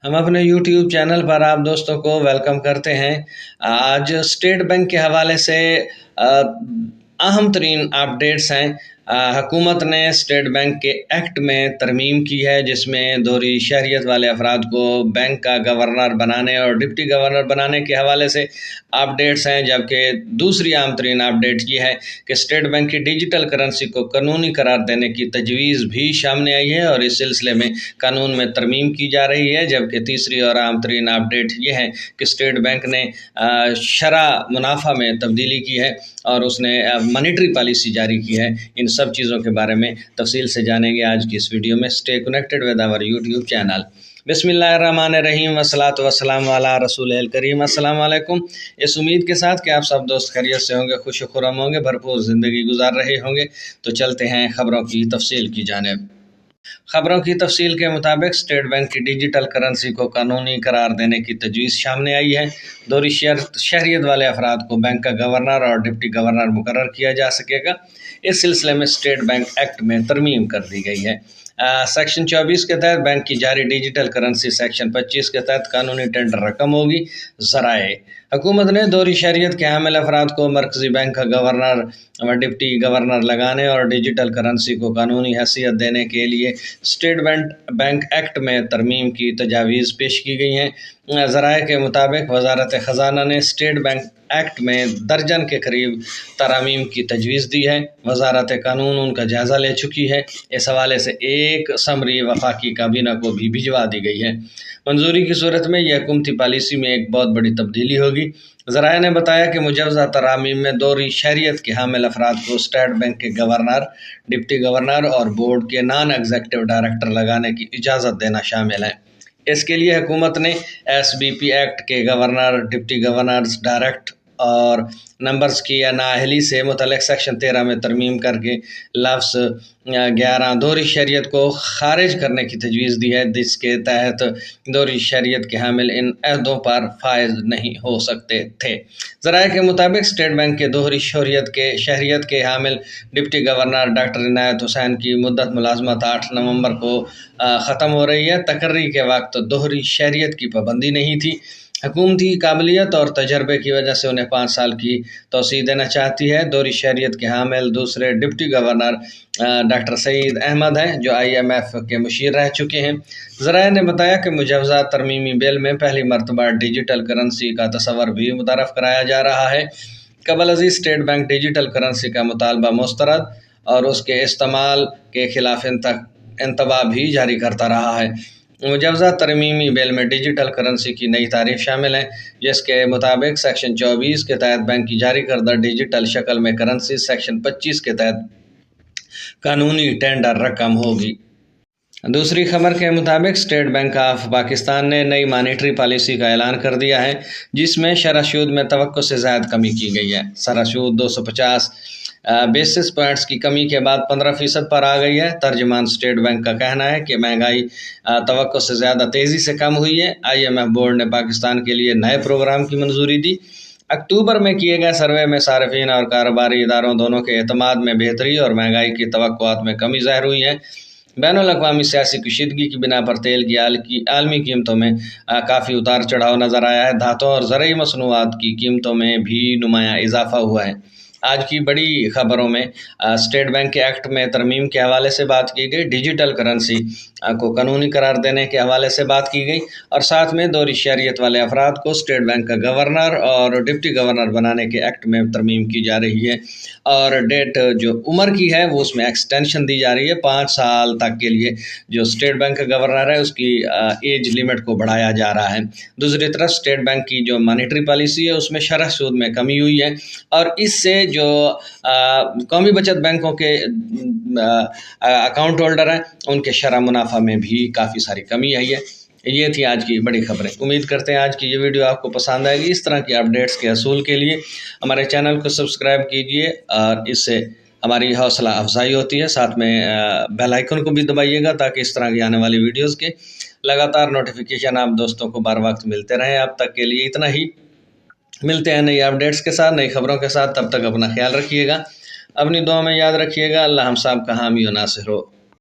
हम अपने YouTube channel पर आप दोस्तों को वेलकम करते हैं। आज स्टेट बैंक के हवाले से अहम तरीन अपडेट्स हैं। हुकूमत ने स्टेट बैंक के एक्ट में तरमीम की है, जिसमें दोहरी शहरियत वाले अफराद को बैंक का गवर्नर बनाने और डिप्टी गवर्नर बनाने के हवाले से अपडेट्स हैं। जबकि दूसरी अहम तरीन अपडेट ये है कि स्टेट बैंक की डिजिटल करेंसी को कानूनी करार देने की तजवीज़ भी सामने आई है और इस सिलसिले में कानून में तरमीम की जा रही है। जबकि तीसरी और अहम तरीन अपडेट ये है कि स्टेट बैंक ने शरह मुनाफा में तब्दीली की है और उसने मॉनेटरी पॉलिसी जारी की है। इन सब चीज़ों के बारे में तफसील से जानेंगे आज की इस वीडियो में। Stay connected with our YouTube channel. बिस्मिल्लाहिर्रहमानिर्रहीम वस्सलातु वस्सलामु अला रसूलिल करीम। अस्सलाम वालेकुम। इस उम्मीद के साथ कि आप सब दोस्त खैरियत से होंगे, खुश खुरम होंगे, भरपूर ज़िंदगी गुजार रहे होंगे, तो चलते हैं खबरों की तफसील की जानिब। खबरों की तफसील के मुताबिक स्टेट बैंक की डिजिटल करेंसी को कानूनी करार देने की तजवीज़ सामने आई है। दोहरी शहरियत वाले अफराद को बैंक का गवर्नर और डिप्टी गवर्नर मुकर्रर किया जा सकेगा। इस सिलसिले में स्टेट बैंक एक्ट में तरमीम कर दी गई है। सेक्शन 24 के तहत बैंक की जारी डिजिटल करेंसी सेक्शन 25 के तहत कानूनी टेंडर रकम होगी। ज़राए हुकूमत ने दोहरी शहरियत के हामिल अफराद को मरकज़ी बैंक का गवर्नर व डिप्टी गवर्नर लगाने और डिजिटल करेंसी को कानूनी हैसियत देने के लिए स्टेट बैंक एक्ट में तरमीम की तजावीज़ पेश की गई हैं। ज़राए के मुताबिक वजारत ख़जाना ने स्टेट बैंक एक्ट में दर्जन के करीब तरामीम की तजवीज़ दी है। वजारत कानून उनका जायज़ा ले चुकी है। इस हवाले से एक समरी वफाकी काबीना को भी भिजवा दी गई है। मंजूरी की सूरत में यह हुकूमती पॉलिसी में एक बहुत बड़ी तब्दीली होगी। ज़राए ने बताया कि मुजवज़ा तरामीम में दोहरी शहरियत के हामिल अफराद को स्टेट बैंक के गवर्नर, डिप्टी गवर्नर और बोर्ड के नॉन एग्जीक्यूटिव डायरेक्टर लगाने की इजाज़त देना शामिल है। इसके लिए हुकूमत ने SBP एक्ट के गवर्नर, डिप्टी गवर्नर्स, डायरेक्ट और नंबर्स की नाअहली से मुतल्लिक़ सेक्शन 13 में तरमीम करके लफ्ज़ 11 दोहरी शहरियत को खारिज करने की तजवीज़ दी है, जिसके तहत दोहरी शहरियत के हामिल इन अहदों पर फायज नहीं हो सकते थे। ज़राए के मुताबिक स्टेट बैंक के दोहरी शहरियत के हामिल डिप्टी गवर्नर डॉक्टर इनायत हुसैन की मुद्दत मुलाजमत 8 नवंबर को ख़त्म हो रही है। तकर्री के वक्त दोहरी शहरियत की पाबंदी नहीं थी। हुकूमती काबिलियत और तजर्बे की वजह से उन्हें 5 साल की तोसी देना चाहती है। दोहरी शहरियत के हामिल दूसरे deputy governor doctor Saeed Ahmed हैं, जो IMF के मुशीर रह चुके हैं। ज़राए ने बताया कि मुजवज़ा तरमीमी बिल में पहली मरतबा डिजिटल करेंसी का तस्वर भी मुतरफ़ कराया जा रहा है। कबल अज़ीज़ स्टेट बैंक डिजिटल करेंसी का मुतालबा मुस्तरद और उसके इस्तेमाल के खिलाफ इंतबा भी जारी करता रहा है। मुजवज़ा तरमीमी बिल में डिजिटल करेंसी की नई तारीफ शामिल है, जिसके मुताबिक सेक्शन 24 के तहत बैंक की जारी करदा डिजिटल शक्ल में करेंसी सेक्शन 25 के तहत कानूनी टेंडर रकम होगी। दूसरी खबर के मुताबिक स्टेट बैंक ऑफ पाकिस्तान ने नई मॉनेटरी पॉलिसी का ऐलान कर दिया है, जिसमें शरह सूद में तवक्को से ज़्यादा कमी की गई है। शरह सूद 250 बेसिस पॉइंट्स की कमी के बाद 15% पर आ गई है। तर्जमान स्टेट बैंक का कहना है कि महंगाई तवक्को से ज़्यादा तेज़ी से कम हुई है। IMF बोर्ड ने पाकिस्तान के लिए नए प्रोग्राम की मंजूरी दी। अक्टूबर में किए गए सर्वे में सार्फिन और कारोबारी इदारों दोनों के एतमाद में बेहतरी और महंगाई की तवक्कुआत में कमी ज़ाहिर हुई है। बैनुल-अक़वामी सियासी कशीदगी की बिना पर तेल की आलमी कीमतों में काफ़ी उतार चढ़ाव नज़र आया है। धातों और ज़रई मसनूआत की कीमतों में भी नुमायाँ इजाफा हुआ है। आज की बड़ी खबरों में स्टेट बैंक के एक्ट में तरमीम के हवाले से बात की गई, डिजिटल करेंसी को कानूनी करार देने के हवाले से बात की गई और साथ में दोहरी शहरियत वाले अफराद को स्टेट बैंक का गवर्नर और डिप्टी गवर्नर बनाने के एक्ट में तरमीम की जा रही है। और डेट जो उम्र की है वो उसमें एक्सटेंशन दी जा रही है। 5 साल तक के लिए जो स्टेट बैंक का गवर्नर है उसकी एज लिमिट को बढ़ाया जा रहा है। दूसरी तरफ स्टेट बैंक की जो मॉनेटरी पॉलिसी है उसमें शरह सूद में कमी हुई है और इससे जो कौमी बचत बैंकों के अकाउंट होल्डर हैं उनके शरह मुनाफा में भी काफ़ी सारी कमी आई है। ये थी आज की बड़ी खबरें। उम्मीद करते हैं आज की ये वीडियो आपको पसंद आएगी। इस तरह की अपडेट्स के हसूल के लिए हमारे चैनल को सब्सक्राइब कीजिए और इससे हमारी हौसला अफजाई होती है। साथ में बेल आइकन को भी दबाइएगा ताकि इस तरह की आने वाली वीडियोज़ के लगातार नोटिफिकेशन आप दोस्तों को बार वक्त मिलते रहें। अब तक के लिए इतना ही। मिलते हैं नई अपडेट्स के साथ, नई खबरों के साथ। तब तक अपना ख्याल रखिएगा, अपनी दुआ में याद रखिएगा। अल्लाह हम सब का हामी व नासिर हो।